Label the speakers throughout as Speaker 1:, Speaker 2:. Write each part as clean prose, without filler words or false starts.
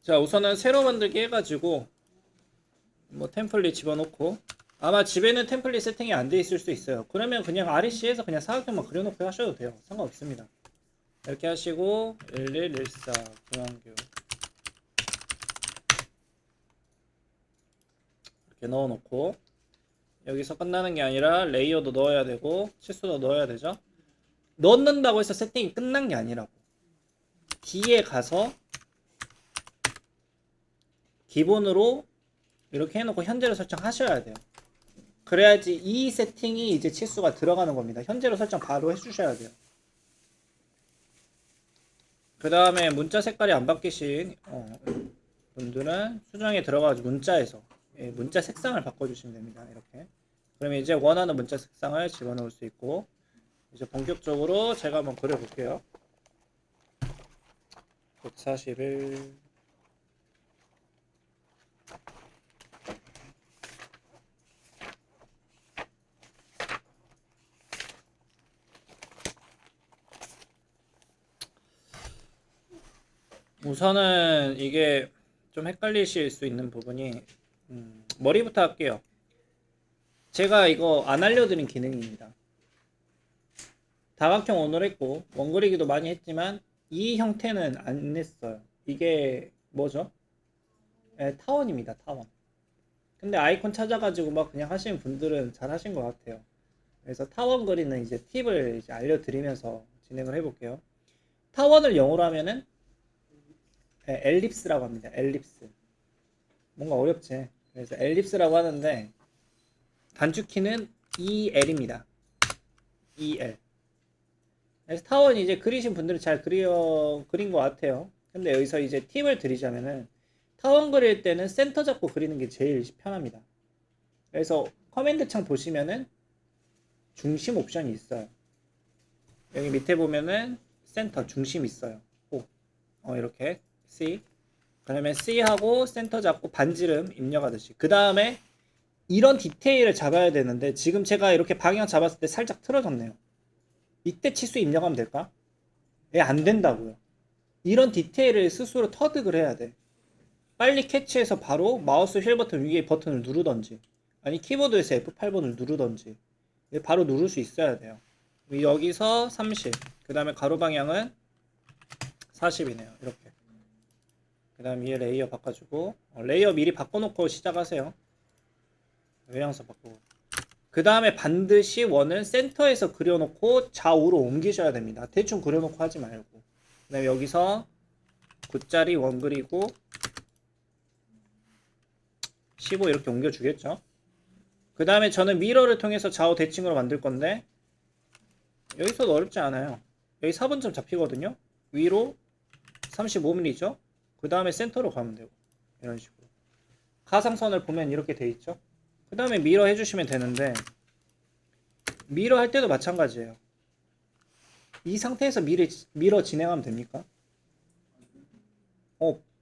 Speaker 1: 자, 우선은 새로 만들기 해가지고 뭐 템플릿 집어넣고, 아마 집에는 템플릿 세팅이 안 돼 있을 수 있어요. 그러면 그냥 REC에서 그냥 사각형만 그려놓고 하셔도 돼요. 상관없습니다. 이렇게 하시고 1114 중앙교 이렇게 넣어놓고, 여기서 끝나는 게 아니라 레이어도 넣어야 되고 치수도 넣어야 되죠. 넣는다고 해서 세팅이 끝난 게 아니라고. 뒤에 가서 기본으로 이렇게 해놓고 현재로 설정하셔야 돼요. 그래야지 이 세팅이 이제 치수가 들어가는 겁니다. 현재로 설정 바로 해주셔야 돼요. 그 다음에 문자 색깔이 안 바뀌신 분들은 수정에 들어가서 문자에서 문자 색상을 바꿔주시면 됩니다. 이렇게. 그러면 이제 원하는 문자 색상을 집어넣을 수 있고, 이제 본격적으로 제가 한번 그려볼게요. 141 우선은 이게 좀 헷갈리실 수 있는 부분이 머리부터 할게요. 제가 이거 안 알려드린 기능입니다. 다각형 오늘 했고 원그리기도 많이 했지만 이 형태는 안 냈어요. 이게 뭐죠? 타원입니다. 타원. 근데 아이콘 찾아가지고 막 그냥 하시는 분들은 잘 하신 것 같아요. 그래서 타원 그리는 이제 팁을 이제 알려드리면서 진행을 해볼게요. 타원을 영어로 하면은 엘립스라고 합니다. 엘립스. 뭔가 어렵지. 그래서 엘립스라고 하는데 단축키는 EL입니다. EL. 그래서 타원 이제 그리신 분들은 잘 그린 것 같아요. 근데 여기서 이제 팁을 드리자면은 타원 그릴 때는 센터 잡고 그리는 게 제일 편합니다. 그래서 커맨드 창 보시면은 중심 옵션이 있어요. 여기 밑에 보면은 센터 중심 있어요. 이렇게 C. 그러면 C하고 센터 잡고 반지름 입력하듯이. 그 다음에 이런 디테일을 잡아야 되는데 지금 제가 이렇게 방향 잡았을 때 살짝 틀어졌네요. 이때 치수 입력하면 될까? 안 된다고요. 이런 디테일을 스스로 터득을 해야 돼. 빨리 캐치해서 바로 마우스 휠 버튼 위에 버튼을 누르던지, 아니 키보드에서 F8번을 누르던지 바로 누를 수 있어야 돼요. 여기서 30, 그 다음에 가로 방향은 40이네요. 이렇게. 그 다음 위에 레이어 바꿔주고, 레이어 미리 바꿔놓고 시작하세요. 외향성 바꾸고. 그 다음에 반드시 원은 센터에서 그려놓고 좌우로 옮기셔야 됩니다. 대충 그려놓고 하지 말고. 그 다음에 여기서 9짜리 원 그리고 15 이렇게 옮겨주겠죠. 그 다음에 저는 미러를 통해서 좌우 대칭으로 만들 건데, 여기서도 어렵지 않아요. 여기 4분점 잡히거든요. 위로 35mm죠. 그 다음에 센터로 가면 되고, 이런 식으로 가상선을 보면 이렇게 돼 있죠. 그 다음에 미러 해주시면 되는데, 미러 할 때도 마찬가지예요. 이 상태에서 미러 진행하면 됩니까?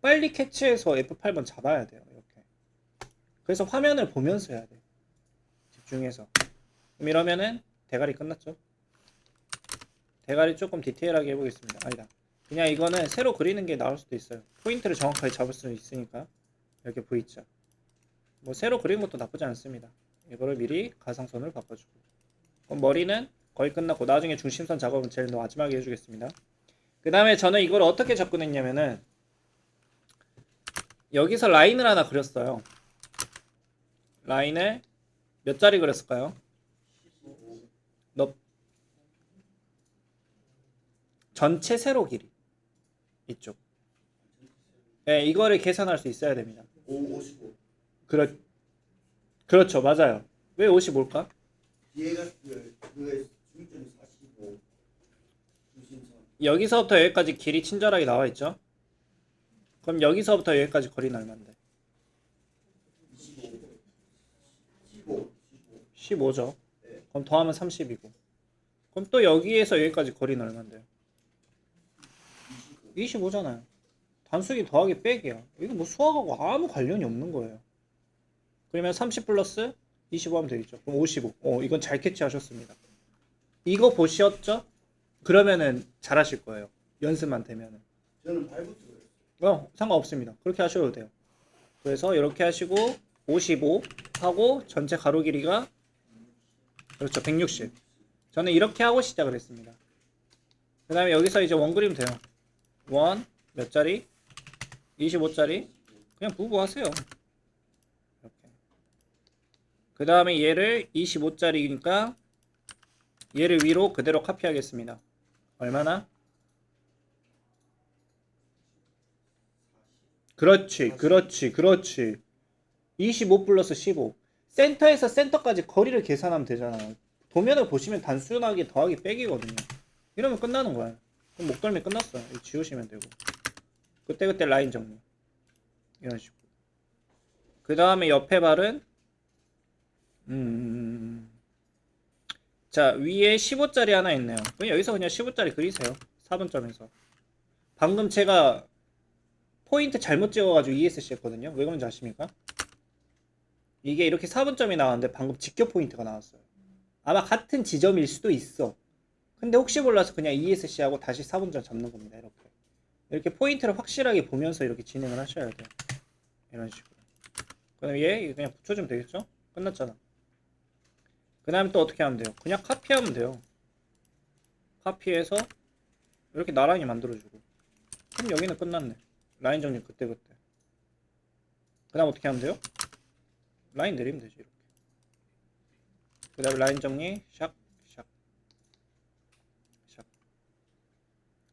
Speaker 1: 빨리 캐치해서 F8번 잡아야 돼요. 이렇게. 그래서 화면을 보면서 해야 돼요. 집중해서. 그럼 이러면은 대가리 끝났죠. 대가리 조금 디테일하게 해보겠습니다. 아니다. 그냥 이거는 새로 그리는 게 나을 수도 있어요. 포인트를 정확하게 잡을 수 있으니까. 이렇게 보이죠. 뭐 새로 그리는 것도 나쁘지 않습니다. 이거를 미리 가상선을 바꿔주고. 그럼 머리는 거의 끝났고, 나중에 중심선 작업은 제일 마지막에 해주겠습니다. 그 다음에 저는 이걸 어떻게 접근했냐면은, 여기서 라인을 하나 그렸어요. 라인을 몇 자리 그렸을까요? 전체 세로 길이 이쪽. 네, 이거를 계산할 수 있어야 됩니다.
Speaker 2: 55.
Speaker 1: 그렇죠, 맞아요. 왜 55일까?
Speaker 2: 뒤에가 그 중점이 45. 중심선.
Speaker 1: 여기서부터 여기까지 길이 친절하게 나와 있죠. 그럼 여기서부터 여기까지 거리는 얼마인데?
Speaker 2: 25. 15.
Speaker 1: 15죠.
Speaker 2: 네.
Speaker 1: 그럼 더하면 30이고. 그럼 또 여기에서 여기까지 거리는 얼마인데요? 25잖아요. 단수기 더하기 빼기야. 이거 뭐 수학하고 아무 관련이 없는 거예요. 그러면 30 플러스 25 하면 되겠죠. 그럼 55. 이건 잘 캐치하셨습니다. 이거 보셨죠? 그러면은 잘하실 거예요. 연습만 되면은.
Speaker 2: 저는 8부터 그랬어요.
Speaker 1: 상관없습니다. 그렇게 하셔도 돼요. 그래서 이렇게 하시고 55 하고 전체 가로 길이가 그렇죠 160. 저는 이렇게 하고 시작을 했습니다. 그 다음에 여기서 이제 원 그리면 돼요. 원 몇 자리? 25짜리 그냥 부부 하세요. 이렇게. 그 다음에 얘를 25짜리니까 얘를 위로 그대로 카피하겠습니다. 얼마나? 그렇지. 25 플러스 15. 센터에서 센터까지 거리를 계산하면 되잖아요. 도면을 보시면 단순하게 더하기 빼기거든요. 이러면 끝나는 거야. 그럼 목덜미 끝났어요. 이거 지우시면 되고. 그때그때 라인 정리. 이런 식으로. 그 다음에 옆에 발은 자 위에 15짜리 하나 있네요. 그럼 여기서 그냥 15짜리 그리세요. 4분점에서. 방금 제가 포인트 잘못 찍어가지고 ESC 했거든요. 왜 그런지 아십니까? 이게 이렇게 4분점이 나왔는데 방금 직격 포인트가 나왔어요. 아마 같은 지점일 수도 있어. 근데 혹시 몰라서 그냥 ESC하고 다시 4분점 잡는 겁니다. 이렇게 포인트를 확실하게 보면서 이렇게 진행을 하셔야 돼요. 이런 식으로. 그럼 얘 그냥 붙여주면 되겠죠? 끝났잖아. 그 다음에 또 어떻게 하면 돼요? 그냥 카피하면 돼요. 카피해서 이렇게 나란히 만들어주고. 그럼 여기는 끝났네. 라인 정리 그때그때. 그 다음 어떻게 하면 돼요? 라인 내리면 되지 이렇게. 그 다음에 라인 정리 샥 샥 샥.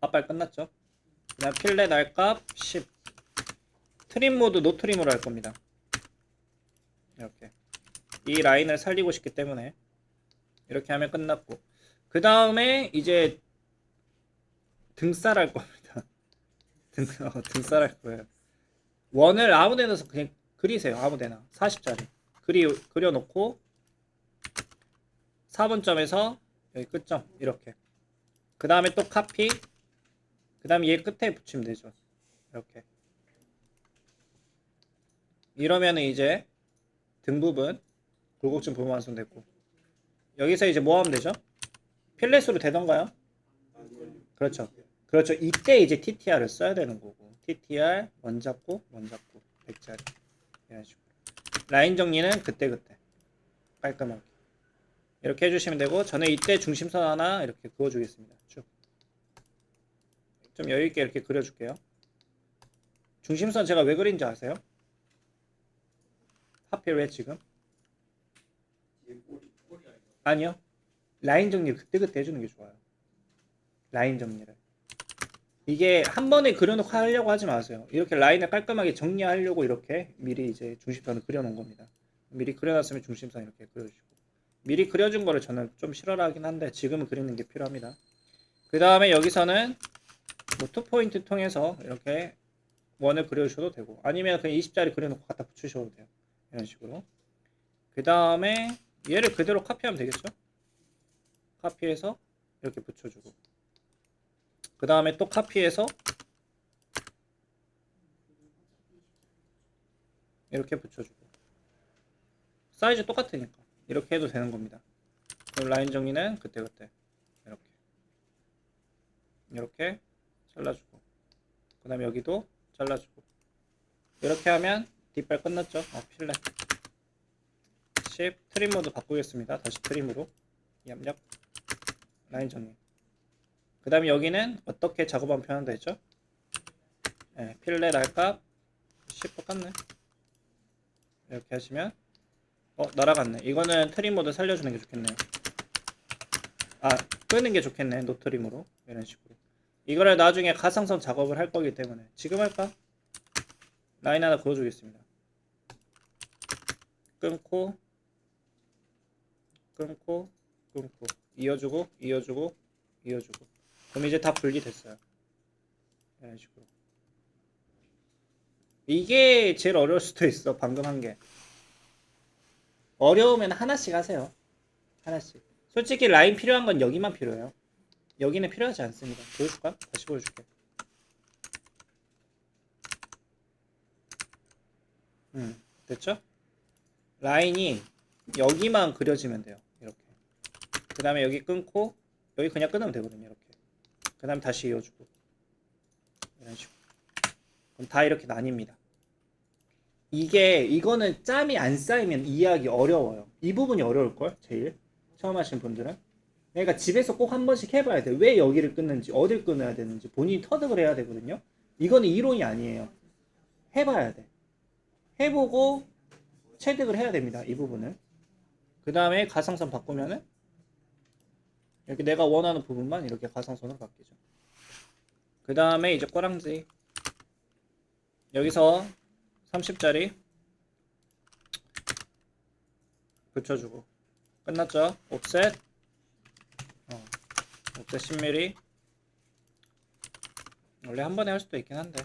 Speaker 1: 앞발 끝났죠? 그 다음 필렛 날값 10. 트림 모드 노 트림으로 할 겁니다. 이렇게 이 라인을 살리고 싶기 때문에 이렇게 하면 끝났고, 그 다음에 이제 등살 할 겁니다. 등살 할 거예요. 원을 아무 데나서 그냥 그리세요. 아무 데나 40짜리 그려놓고 4분점에서 여기 끝점 이렇게. 그 다음에 또 카피. 그 다음에 얘 끝에 붙이면 되죠. 이렇게. 이러면은 이제 등 부분 굴곡점 부분 완성됐고, 여기서 이제 뭐 하면 되죠? 필렛으로 되던가요? 그렇죠. 그렇죠. 이때 이제 TTR을 써야 되는 거고, TTR 원 잡고 100짜리 이런 식으로. 라인 정리는 그때그때 깔끔하게 이렇게 해주시면 되고, 저는 이때 중심선 하나 이렇게 그어주겠습니다. 쭉. 좀 여유있게 이렇게 그려줄게요. 중심선 제가 왜 그린지 아세요? 하필 왜 지금? 아니요. 라인 정리를 그때그때 해주는 게 좋아요. 라인 정리를. 이게 한 번에 그려놓고 하려고 하지 마세요. 이렇게 라인을 깔끔하게 정리하려고 이렇게 미리 이제 중심선을 그려놓은 겁니다. 미리 그려놨으면 중심선 이렇게 그려주시고. 미리 그려준 거를 저는 좀 싫어하긴 한데 지금은 그리는 게 필요합니다. 그 다음에 여기서는 뭐 투포인트 통해서 이렇게 원을 그려주셔도 되고, 아니면 그냥 20짜리 그려놓고 갖다 붙이셔도 돼요. 이런 식으로. 그 다음에 얘를 그대로 카피하면 되겠죠? 카피해서 이렇게 붙여주고, 그 다음에 또 카피해서 이렇게 붙여주고, 사이즈 똑같으니까 이렇게 해도 되는 겁니다. 그럼 라인 정리는 그때그때 이렇게 잘라주고, 그 다음에 여기도 잘라주고, 이렇게 하면 뒷발 끝났죠? 필렛 10. 트림 모드 바꾸겠습니다. 다시 트림으로 얌얌 라인 정리. 그 다음에 여기는 어떻게 작업하면 편한다 했죠? 네, 필렛 알값 10 똑같네. 이렇게 하시면 날아갔네. 이거는 트림 모드 살려주는 게 좋겠네요. 끄는 게 좋겠네. 노트림으로 이런 식으로. 이거를 나중에 가상선 작업을 할 거기 때문에 지금 할까? 라인 하나 그어주겠습니다. 끊고 이어주고 그럼 이제 다 분리됐어요. 이런 식으로. 이게 제일 어려울 수도 있어. 방금 한 게. 어려우면 하나씩 하세요. 하나씩. 솔직히 라인 필요한 건 여기만 필요해요. 여기는 필요하지 않습니다. 보여줄까? 다시 보여줄게. 됐죠? 라인이 여기만 그려지면 돼요. 이렇게. 그 다음에 여기 끊고 여기 그냥 끊으면 되거든요. 이렇게. 그 다음에 다시 이어주고 이런 식으로. 그럼 다 이렇게 나뉩니다. 이거는 짬이 안 쌓이면 이해하기 어려워요. 이 부분이 어려울걸 제일 처음 하신 분들은. 그러니까 집에서 꼭 한 번씩 해봐야 돼. 왜 여기를 끊는지 어딜 끊어야 되는지 본인이 터득을 해야 되거든요. 이거는 이론이 아니에요. 해봐야 돼. 해보고 체득을 해야 됩니다. 이 부분은. 그 다음에 가상선 바꾸면은 이렇게 내가 원하는 부분만 이렇게 가상선으로 바뀌죠. 그 다음에 이제 꼬랑지 여기서 30짜리 붙여주고 끝났죠? 옵셋 옵셋 10mm 원래 한 번에 할 수도 있긴 한데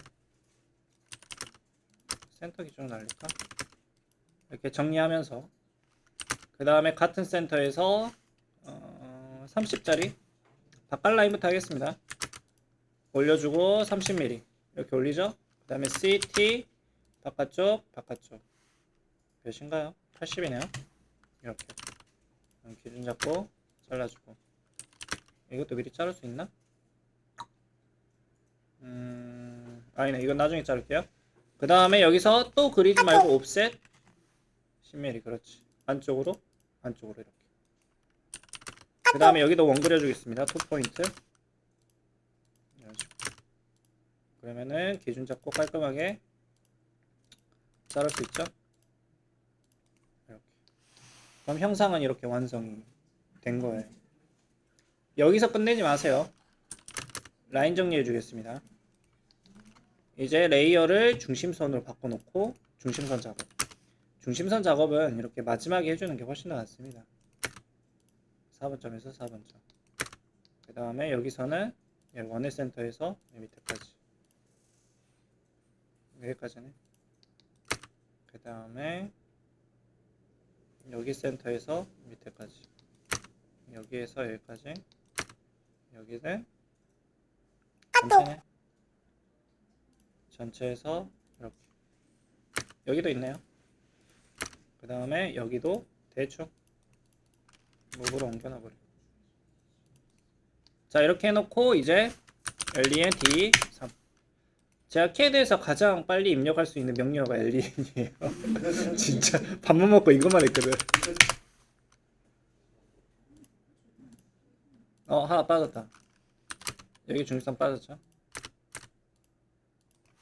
Speaker 1: 센터 기준으로 날릴까? 이렇게 정리하면서 그 다음에 같은 센터에서 30짜리 바깥 라인부터 하겠습니다. 올려주고 30mm 이렇게 올리죠. 그 다음에 CT 바깥쪽 몇인가요? 80이네요. 이렇게 기준 잡고 잘라주고 이것도 미리 자를 수 있나? 아니네 이건 나중에 자를게요. 그 다음에 여기서 또 그리지 말고 옵셋 10mm 그렇지 안쪽으로 이렇게 그 다음에 여기도 원 그려주겠습니다. 2포인트 이런 식으로 그러면은 기준 잡고 깔끔하게 자를 수 있죠. 이렇게 그럼 형상은 이렇게 완성이 된 거예요. 여기서 끝내지 마세요. 라인 정리해 주겠습니다. 이제 레이어를 중심선으로 바꿔놓고 중심선 작업은 이렇게 마지막에 해주는 게 훨씬 더 낫습니다. 4번점에서 4번점 그 다음에 여기서는 원의 센터에서 밑에까지 여기까지네. 그 다음에 여기 센터에서 밑에까지 여기에서 여기까지 여기는 전체네. 전체에서 이렇게 여기도 있네요. 그 다음에 여기도 대충 목으로 옮겨놔버려. 자 이렇게 해놓고 이제 LEN-D3 제가 CAD에서 가장 빨리 입력할 수 있는 명령어가 LEN이에요. 진짜 밥만 먹고 이것만 했거든. 하나 빠졌다. 여기 중립선 빠졌죠.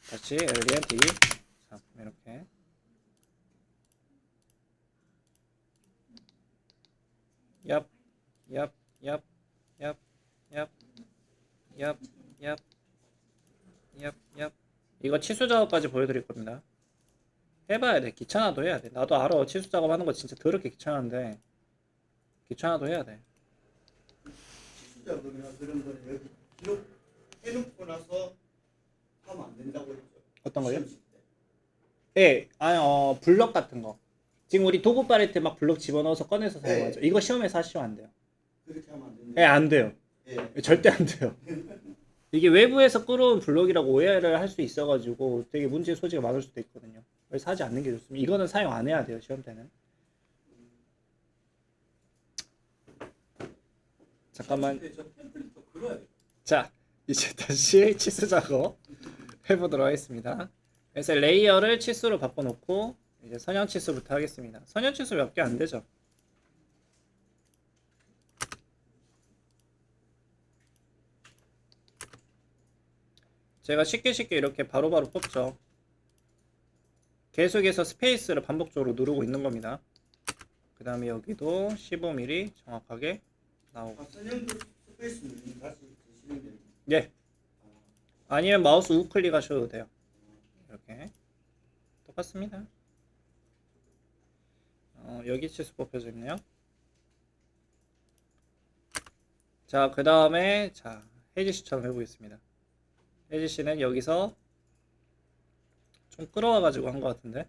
Speaker 1: 다시 LEN-D3 이렇게 얍 이거 치수 작업까지 보여드릴 겁니다. 해봐야 돼. 귀찮아도 해야 돼. 나도 알아. 치수 작업하는 거 진짜 더럽게 귀찮은데 귀찮아도 해야 돼.
Speaker 2: 시작이나 그런 거는 여기 기록 해놓고 나서 하면 안 된다고 했죠.
Speaker 1: 어떤 거요?
Speaker 2: 시험 칠
Speaker 1: 예,
Speaker 2: 때.
Speaker 1: 블럭 같은 거. 지금 우리 도구 팔레트 막 블럭 집어넣어서 꺼내서
Speaker 2: 네.
Speaker 1: 사용하죠. 이거 시험에서 하시면 안 돼요.
Speaker 2: 그렇게 하면 안 된다.
Speaker 1: 예, 안 돼요.
Speaker 2: 예.
Speaker 1: 절대 안 돼요. 이게 외부에서 끌어온 블럭이라고 오해를 할 수 있어가지고 되게 문제 소지가 많을 수도 있거든요. 그래서 하지 않는 게 좋습니다. 이거는 사용 안 해야 돼요, 시험 때는. 잠깐만. 자, 이제 다시 치수 작업 해보도록 하겠습니다. 그래서 레이어를 치수로 바꿔놓고 이제 선형 치수부터 하겠습니다. 선형 치수 몇 개 안 되죠? 제가 쉽게 이렇게 바로바로 뽑죠. 계속해서 스페이스를 반복적으로 누르고 있는 겁니다. 그 다음에 여기도 15mm 정확하게 나오고.
Speaker 2: 선형도 스페이스는 다시 드시면 됩니다.
Speaker 1: 예. 아니면 마우스 우클릭 하셔도 돼요. 이렇게 똑같습니다. 여기 치수 뽑혀져 있네요. 자, 그 다음에 자 혜지씨처럼 해보겠습니다. 혜지씨는 여기서 좀 끌어와가지고 한 것 같은데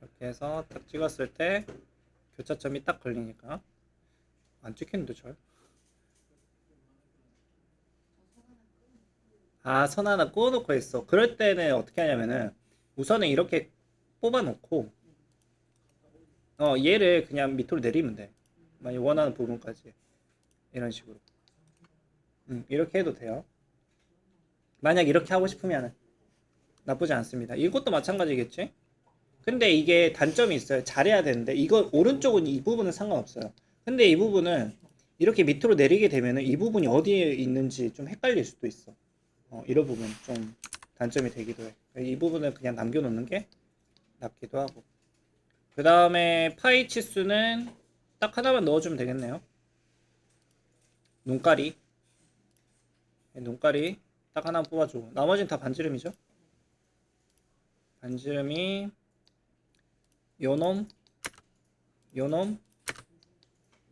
Speaker 1: 이렇게 해서 딱 찍었을 때 교차점이 딱 걸리니까 안 찍히는데 잘. 선 하나 꼬놓고 했어. 그럴 때는 어떻게 하냐면은 우선은 이렇게 뽑아놓고 얘를 그냥 밑으로 내리면 돼. 만약 원하는 부분까지 이런 식으로 이렇게 해도 돼요. 만약 이렇게 하고 싶으면은 나쁘지 않습니다. 이것도 마찬가지겠지? 근데 이게 단점이 있어요. 잘해야 되는데 이거 오른쪽은 이 부분은 상관없어요. 근데 이 부분은 이렇게 밑으로 내리게 되면은 이 부분이 어디에 있는지 좀 헷갈릴 수도 있어. 이런 부분 좀 단점이 되기도 해. 이 부분을 그냥 남겨놓는 게 낫기도 하고. 그 다음에 파이 치수는 딱 하나만 넣어주면 되겠네요. 눈가리. 눈가리 딱 하나 뽑아주고. 나머지는 다 반지름이죠. 반지름이 요놈, 요놈,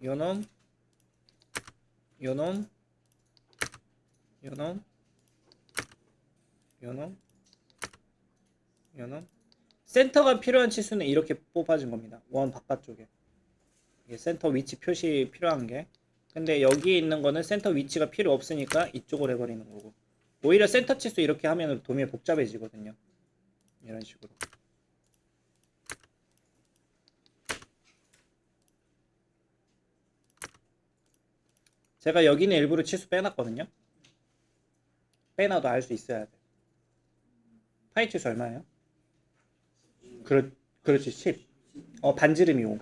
Speaker 1: 요놈, 요놈, 요놈, 요놈, 요놈. 센터가 필요한 치수는 이렇게 뽑아진 겁니다. 원 바깥쪽에. 이게 센터 위치 표시 필요한 게. 근데 여기 있는 거는 센터 위치가 필요 없으니까 이쪽으로 해버리는 거고. 오히려 센터 치수 이렇게 하면 도면 복잡해지거든요. 이런 식으로. 제가 여기는 일부러 치수 빼놨거든요. 빼놔도 알 수 있어야 돼. 파이 치수 얼마예요? 그렇지 10. 반지름이 5.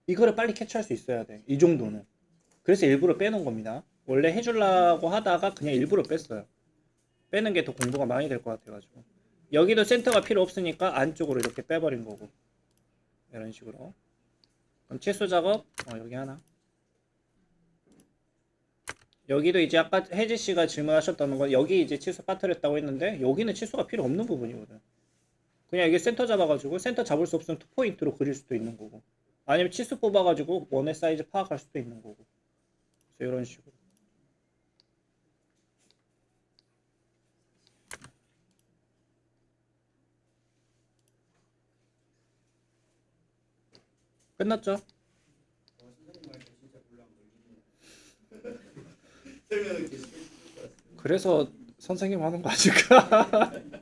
Speaker 1: 이거를 빨리 캐치할 수 있어야 돼. 이 정도는. 그래서 일부러 빼놓은 겁니다. 원래 해주려고 하다가 그냥 일부러 뺐어요. 빼는 게 더 공부가 많이 될 것 같아가지고. 여기도 센터가 필요 없으니까 안쪽으로 이렇게 빼버린 거고. 이런 식으로. 그럼 치수 작업 여기 하나. 여기도 이제 아까 혜지 씨가 질문하셨던 건 여기 이제 치수 빠뜨렸다고 했는데 여기는 치수가 필요 없는 부분이거든. 그냥 이게 센터 잡아가지고 센터 잡을 수 없으면 투포인트로 그릴 수도 있는 거고 아니면 치수 뽑아가지고 원의 사이즈 파악할 수도 있는 거고 그래서 이런 식으로 끝났죠?
Speaker 2: 선생님 말씀 진짜 별로 안 걸리네요. 설명을 계속 해주실 것 같습니다.
Speaker 1: 그래서 선생님 하는 거 아닐까?